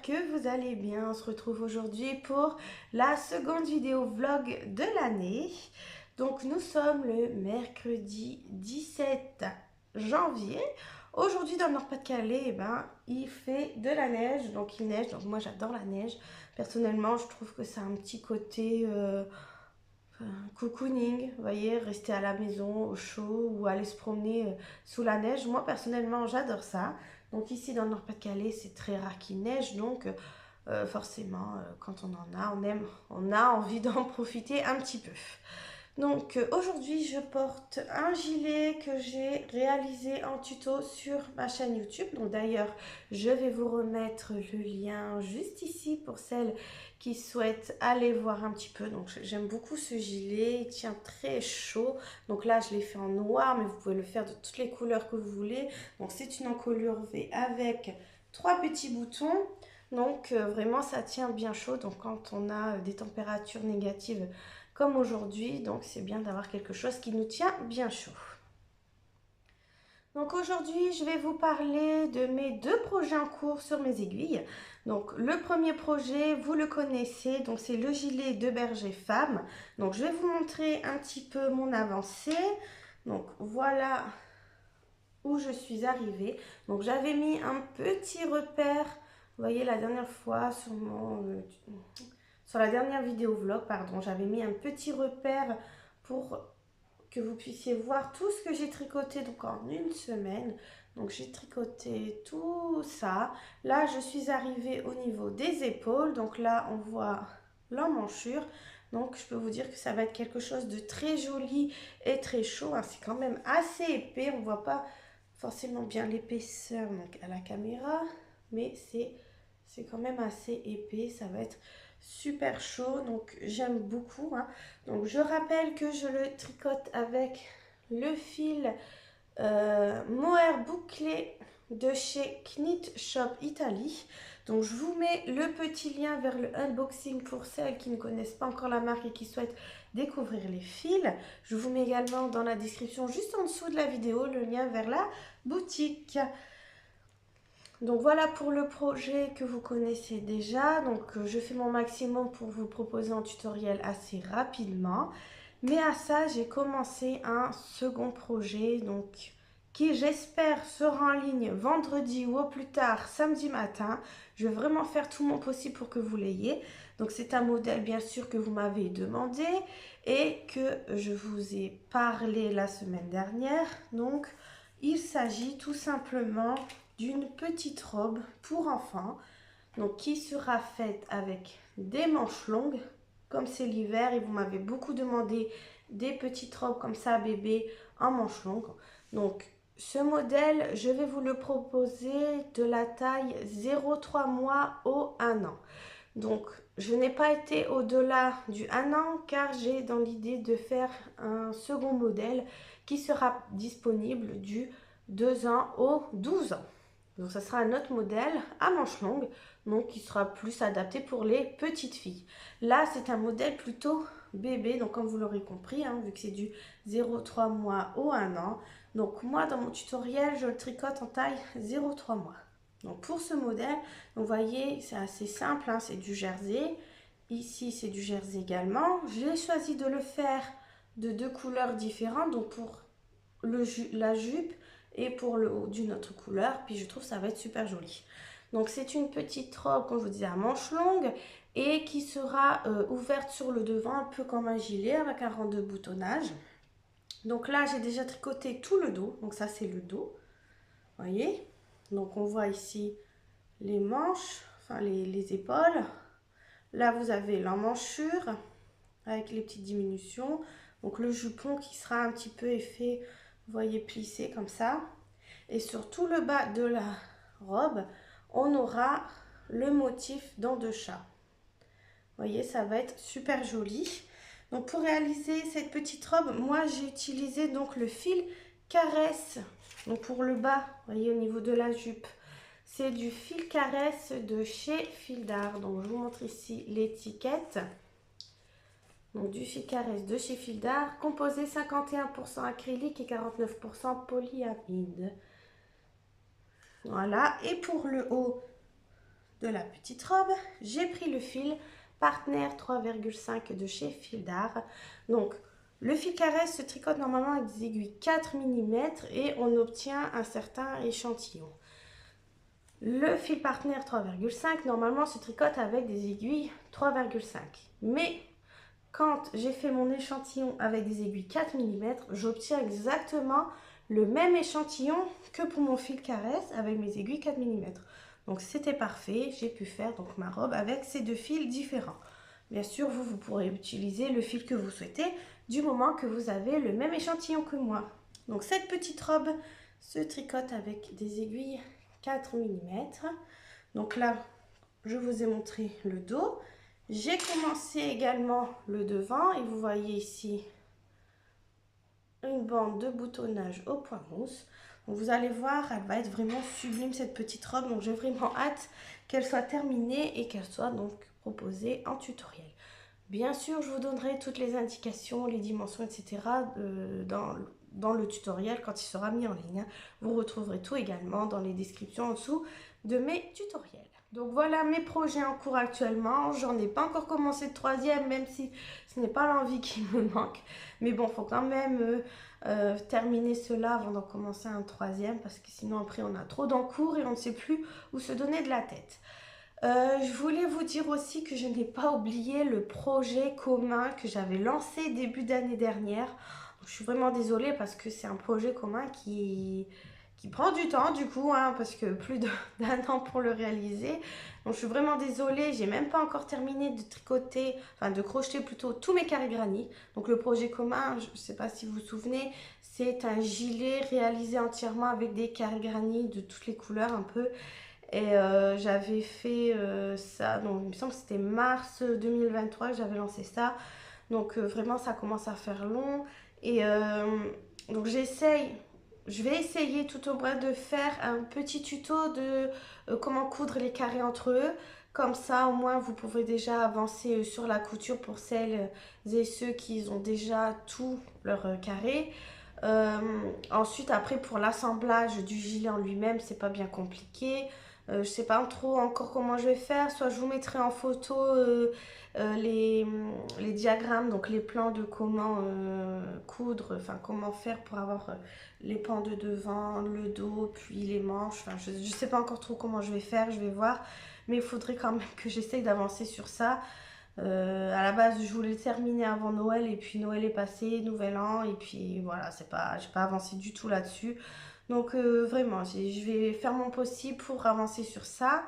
que vous allez bien. On se retrouve aujourd'hui pour la seconde vidéo vlog de l'année. Donc nous sommes le mercredi 17 janvier. Aujourd'hui dans le Nord-Pas-de-Calais, il fait de la neige, donc il neige. Donc moi j'adore la neige. Personnellement, je trouve que ça a un petit côté cocooning, vous voyez, rester à la maison au chaud ou aller se promener sous la neige. Moi personnellement j'adore ça. Donc ici dans le Nord-Pas-de-Calais c'est très rare qu'il neige, donc forcément quand on en a, on a envie d'en profiter un petit peu. Donc aujourd'hui je porte un gilet que j'ai réalisé en tuto sur ma chaîne YouTube. Donc d'ailleurs je vais vous remettre le lien juste ici pour celles qui souhaitent aller voir un petit peu. Donc j'aime beaucoup ce gilet, il tient très chaud. Donc là je l'ai fait en noir, mais vous pouvez le faire de toutes les couleurs que vous voulez. Donc c'est une encolure V avec 3 petits boutons. Donc vraiment ça tient bien chaud. Donc quand on a des températures négatives comme aujourd'hui, donc c'est bien d'avoir quelque chose qui nous tient bien chaud. Donc aujourd'hui, je vais vous parler de mes deux projets en cours sur mes aiguilles. Donc le premier projet, vous le connaissez, donc c'est le gilet de berger femme. Donc je vais vous montrer un petit peu mon avancée. Donc voilà où je suis arrivée. Donc j'avais mis un petit repère, vous voyez la dernière fois sur sur la dernière vidéo vlog, pardon, j'avais mis un petit repère pour que vous puissiez voir tout ce que j'ai tricoté donc en une semaine. Donc j'ai tricoté tout ça. Là je suis arrivée au niveau des épaules. Donc là on voit l'emmanchure. Donc je peux vous dire que ça va être quelque chose de très joli et très chaud. C'est quand même assez épais. On ne voit pas forcément bien l'épaisseur à la caméra, mais c'est quand même assez épais. Ça va être super chaud, donc j'aime beaucoup. Donc je rappelle que je le tricote avec le fil mohair bouclé de chez Knit Shop Italie. Donc je vous mets le petit lien vers le unboxing pour celles qui ne connaissent pas encore la marque et qui souhaitent découvrir les fils. Je vous mets également dans la description juste en dessous de la vidéo le lien vers la boutique. Donc voilà pour le projet que vous connaissez déjà. Donc je fais mon maximum pour vous proposer un tutoriel assez rapidement. Mais à ça, j'ai commencé un second projet donc qui j'espère sera en ligne vendredi ou au plus tard samedi matin. Je vais vraiment faire tout mon possible pour que vous l'ayez. Donc c'est un modèle bien sûr que vous m'avez demandé et que je vous ai parlé la semaine dernière. Donc il s'agit tout simplement d'une petite robe pour enfants, donc qui sera faite avec des manches longues, comme c'est l'hiver et vous m'avez beaucoup demandé des petites robes comme ça bébé en manches longues. Donc ce modèle, je vais vous le proposer de la taille 0,3 mois au 1 an. Donc je n'ai pas été au-delà du 1 an car j'ai dans l'idée de faire un second modèle qui sera disponible du 2 ans au 12 ans. Donc ça sera un autre modèle à manches longues, donc qui sera plus adapté pour les petites filles. Là c'est un modèle plutôt bébé, donc comme vous l'aurez compris, vu que c'est du 0,3 mois au 1 an. Donc moi dans mon tutoriel je le tricote en taille 0,3 mois. Donc pour ce modèle, vous voyez c'est assez simple, c'est du jersey. Ici c'est du jersey également. J'ai choisi de le faire de deux couleurs différentes, donc pour la jupe et pour le haut d'une autre couleur, puis je trouve ça va être super joli. Donc c'est une petite robe comme je vous disais à manches longues et qui sera ouverte sur le devant un peu comme un gilet avec un rang de boutonnage. Donc là j'ai déjà tricoté tout le dos, donc ça c'est le dos, voyez. Donc on voit ici les manches, enfin les épaules. Là vous avez l'emmanchure avec les petites diminutions, donc le jupon qui sera un petit peu effet, vous voyez, plissé comme ça. Et sur tout le bas de la robe, on aura le motif dents de chat. Vous voyez, ça va être super joli. Donc pour réaliser cette petite robe, moi j'ai utilisé donc le fil caresse. Donc pour le bas, vous voyez, au niveau de la jupe, c'est du fil caresse de chez Fil d'Art. Donc je vous montre ici l'étiquette. Donc du fil caresse de chez Fil d'Art, composé 51% acrylique et 49% polyamide. Voilà, et pour le haut de la petite robe, j'ai pris le fil Partner 3,5 de chez Fil d'Art. Donc, le fil carré se tricote normalement avec des aiguilles 4 mm et on obtient un certain échantillon. Le fil Partner 3,5 normalement se tricote avec des aiguilles 3,5. Mais quand j'ai fait mon échantillon avec des aiguilles 4 mm, j'obtiens exactement le même échantillon que pour mon fil caresse avec mes aiguilles 4 mm. Donc c'était parfait, j'ai pu faire donc ma robe avec ces deux fils différents. Bien sûr, vous pourrez utiliser le fil que vous souhaitez du moment que vous avez le même échantillon que moi. Donc cette petite robe se tricote avec des aiguilles 4 mm. Donc là, je vous ai montré le dos. J'ai commencé également le devant et vous voyez ici une bande de boutonnage au point mousse. Donc vous allez voir, elle va être vraiment sublime cette petite robe. Donc j'ai vraiment hâte qu'elle soit terminée et qu'elle soit donc proposée en tutoriel. Bien sûr, je vous donnerai toutes les indications, les dimensions, etc. dans le tutoriel quand il sera mis en ligne. Vous retrouverez tout également dans les descriptions en dessous de mes tutoriels. Donc voilà mes projets en cours actuellement. J'en ai pas encore commencé de troisième, même si ce n'est pas l'envie qui me manque. Mais bon, il faut quand même terminer cela avant d'en commencer un troisième, parce que sinon après on a trop d'en cours et on ne sait plus où se donner de la tête. Je voulais vous dire aussi que je n'ai pas oublié le projet commun que j'avais lancé début d'année dernière. Donc, je suis vraiment désolée parce que c'est un projet commun qui prend du temps du coup, hein, parce que plus d'un an pour le réaliser. Donc je suis vraiment désolée, j'ai même pas encore terminé de tricoter, enfin de crocheter plutôt tous mes carrés granny. Donc le projet commun, je ne sais pas si vous vous souvenez, c'est un gilet réalisé entièrement avec des carrés granny de toutes les couleurs un peu. Et j'avais fait ça, donc il me semble que c'était mars 2023 que j'avais lancé ça. Donc vraiment ça commence à faire long. Et donc je vais essayer tout au moins de faire un petit tuto de comment coudre les carrés entre eux. Comme ça au moins vous pourrez déjà avancer sur la couture pour celles et ceux qui ont déjà tout leur carré. Ensuite après pour l'assemblage du gilet en lui-même c'est pas bien compliqué. Je sais pas trop encore comment je vais faire, soit je vous mettrai en photo les diagrammes, donc les plans de comment coudre, enfin comment faire pour avoir les pans de devant, le dos, puis les manches. Enfin, je sais pas encore trop comment je vais faire, je vais voir, mais il faudrait quand même que j'essaye d'avancer sur ça. À la base, je voulais le terminer avant Noël et puis Noël est passé, Nouvel An et puis voilà, j'ai pas avancé du tout là-dessus. Donc vraiment, je vais faire mon possible pour avancer sur ça.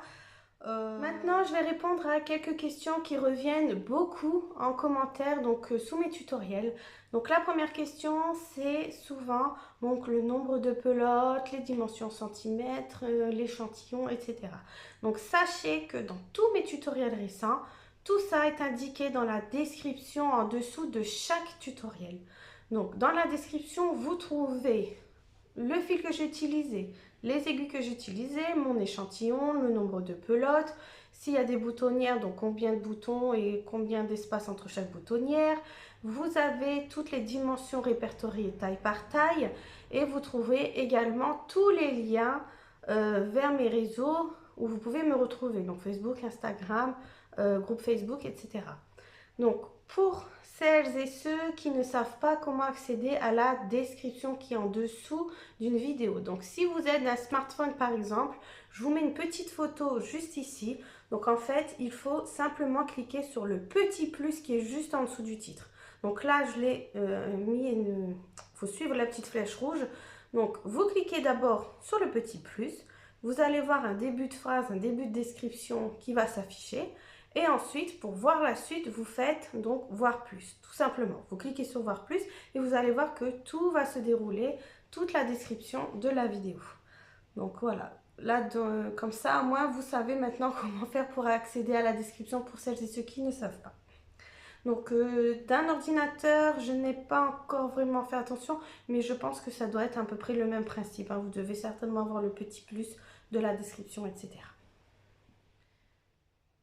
Maintenant, je vais répondre à quelques questions qui reviennent beaucoup en commentaire, donc sous mes tutoriels. Donc la première question, c'est souvent donc, le nombre de pelotes, les dimensions en centimètres, l'échantillon, etc. Donc sachez que dans tous mes tutoriels récents, tout ça est indiqué dans la description en dessous de chaque tutoriel. Donc dans la description, vous trouvez le fil que j'ai utilisé, les aiguilles que j'ai utilisées, mon échantillon, le nombre de pelotes, s'il y a des boutonnières, donc combien de boutons et combien d'espace entre chaque boutonnière. Vous avez toutes les dimensions répertoriées taille par taille et vous trouvez également tous les liens vers mes réseaux où vous pouvez me retrouver, donc Facebook, Instagram, groupe Facebook, etc. Donc pour celles et ceux qui ne savent pas comment accéder à la description qui est en dessous d'une vidéo. Donc si vous êtes d'un smartphone par exemple, je vous mets une petite photo juste ici. Donc en fait, il faut simplement cliquer sur le petit plus qui est juste en dessous du titre. Donc là, je l'ai mis, il faut suivre la petite flèche rouge. Donc vous cliquez d'abord sur le petit plus. Vous allez voir un début de phrase, un début de description qui va s'afficher. Et ensuite, pour voir la suite, vous faites donc voir plus, tout simplement. Vous cliquez sur voir plus et vous allez voir que tout va se dérouler, toute la description de la vidéo. Donc voilà, là, comme ça, au moins, vous savez maintenant comment faire pour accéder à la description pour celles et ceux qui ne savent pas. Donc d'un ordinateur, je n'ai pas encore vraiment fait attention, mais je pense que ça doit être à peu près le même principe, hein. Vous devez certainement avoir le petit plus de la description, etc.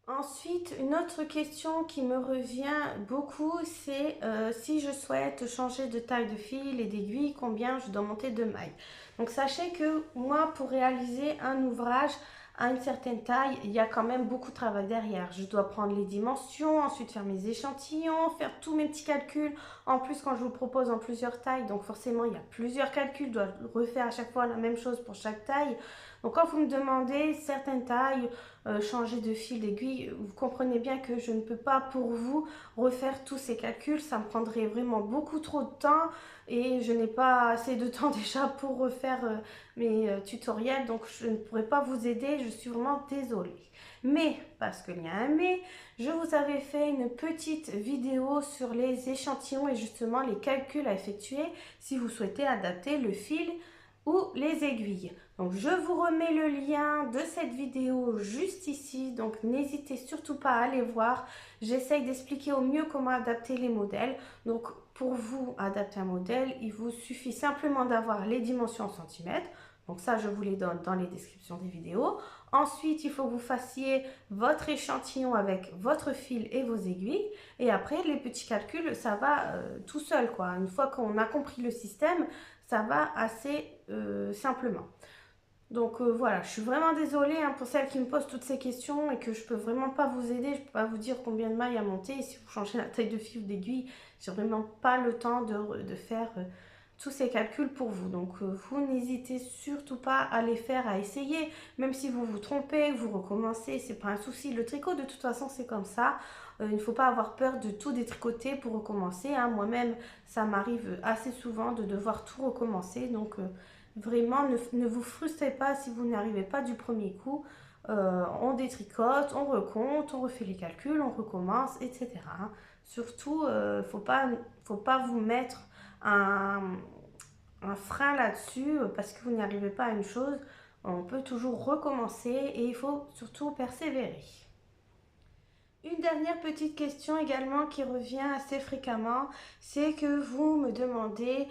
Ensuite, une autre question qui me revient beaucoup, c'est si je souhaite changer de taille de fil et d'aiguille, combien je dois monter de mailles. Donc sachez que moi, pour réaliser un ouvrage à une certaine taille, il y a quand même beaucoup de travail derrière. Je dois prendre les dimensions, ensuite faire mes échantillons, faire tous mes petits calculs. En plus, quand je vous propose en plusieurs tailles, donc forcément, il y a plusieurs calculs, je dois refaire à chaque fois la même chose pour chaque taille. Donc quand vous me demandez certaines tailles, changer de fil d'aiguille, vous comprenez bien que je ne peux pas pour vous refaire tous ces calculs. Ça me prendrait vraiment beaucoup trop de temps et je n'ai pas assez de temps déjà pour refaire mes tutoriels, donc je ne pourrai pas vous aider, je suis vraiment désolée. Mais, parce qu'il y a un mais, je vous avais fait une petite vidéo sur les échantillons et justement les calculs à effectuer si vous souhaitez adapter le fil ou les aiguilles. Donc je vous remets le lien de cette vidéo juste ici, donc n'hésitez surtout pas à aller voir. J'essaye d'expliquer au mieux comment adapter les modèles. Donc pour vous adapter un modèle, il vous suffit simplement d'avoir les dimensions en centimètres. Donc ça, je vous les donne dans les descriptions des vidéos. Ensuite, il faut que vous fassiez votre échantillon avec votre fil et vos aiguilles. Et après, les petits calculs, ça va tout seul, quoi. Une fois qu'on a compris le système, ça va assez simplement. Donc voilà, je suis vraiment désolée hein, pour celles qui me posent toutes ces questions et que je peux vraiment pas vous aider, je peux pas vous dire combien de mailles à monter. Et si vous changez la taille de fil ou d'aiguille, j'ai vraiment pas le temps de faire tous ces calculs pour vous. Donc vous n'hésitez surtout pas à les faire, à essayer, même si vous vous trompez, vous recommencez, c'est pas un souci. Le tricot de toute façon c'est comme ça. Il ne faut pas avoir peur de tout détricoter pour recommencer. Hein. Moi-même, ça m'arrive assez souvent de devoir tout recommencer. Donc vraiment, ne vous frustrez pas si vous n'arrivez pas du premier coup. On détricote, on recompte, on refait les calculs, on recommence, etc. Surtout, faut pas vous mettre un frein là-dessus parce que vous n'arrivez pas à une chose. On peut toujours recommencer et il faut surtout persévérer. Une dernière petite question également qui revient assez fréquemment, c'est que vous me demandez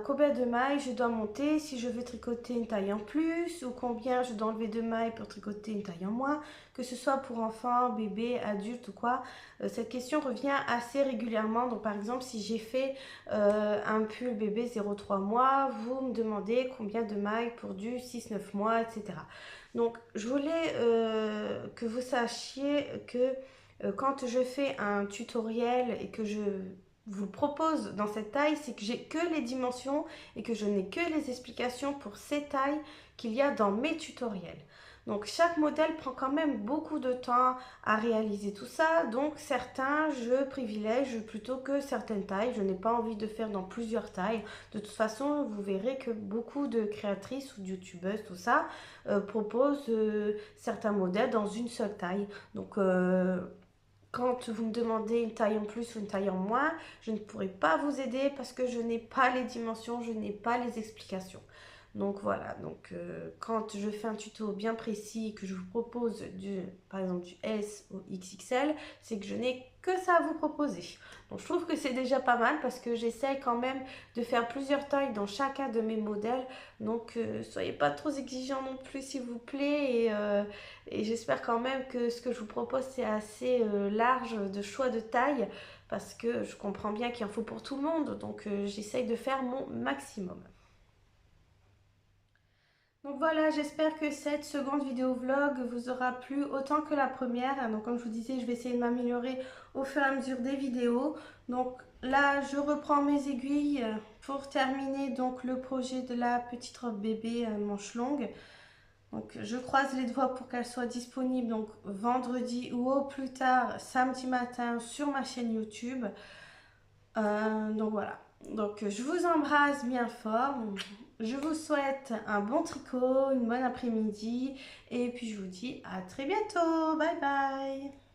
combien de mailles je dois monter si je veux tricoter une taille en plus ou combien je dois enlever de mailles pour tricoter une taille en moins, que ce soit pour enfants, bébés, adultes ou quoi. Cette question revient assez régulièrement. Donc par exemple, si j'ai fait un pull bébé 0,3 mois, vous me demandez combien de mailles pour du 6-9 mois, etc. Donc je voulais que vous sachiez que quand je fais un tutoriel et que je vous propose dans cette taille, c'est que j'ai que les dimensions et que je n'ai que les explications pour ces tailles qu'il y a dans mes tutoriels. Donc chaque modèle prend quand même beaucoup de temps à réaliser tout ça, donc certains je privilège plutôt que certaines tailles. Je n'ai pas envie de faire dans plusieurs tailles. De toute façon, vous verrez que beaucoup de créatrices ou de youtubeuses, tout ça, proposent certains modèles dans une seule taille. Donc quand vous me demandez une taille en plus ou une taille en moins, je ne pourrai pas vous aider parce que je n'ai pas les dimensions, je n'ai pas les explications. Donc voilà, donc quand je fais un tuto bien précis, que je vous propose par exemple du S au XXL, c'est que je n'ai que ça à vous proposer. Donc je trouve que c'est déjà pas mal parce que j'essaye quand même de faire plusieurs tailles dans chacun de mes modèles. Donc soyez pas trop exigeants non plus s'il vous plaît et j'espère quand même que ce que je vous propose c'est assez large de choix de taille parce que je comprends bien qu'il en faut pour tout le monde. Donc j'essaye de faire mon maximum. Donc voilà, j'espère que cette seconde vidéo vlog vous aura plu autant que la première. Donc comme je vous disais, je vais essayer de m'améliorer au fur et à mesure des vidéos. Donc là, je reprends mes aiguilles pour terminer donc le projet de la petite robe bébé manche longue. Donc je croise les doigts pour qu'elle soit disponible donc vendredi ou au plus tard samedi matin sur ma chaîne YouTube. Donc voilà. Donc je vous embrasse bien fort. Je vous souhaite un bon tricot, une bonne après-midi et puis je vous dis à très bientôt. Bye bye.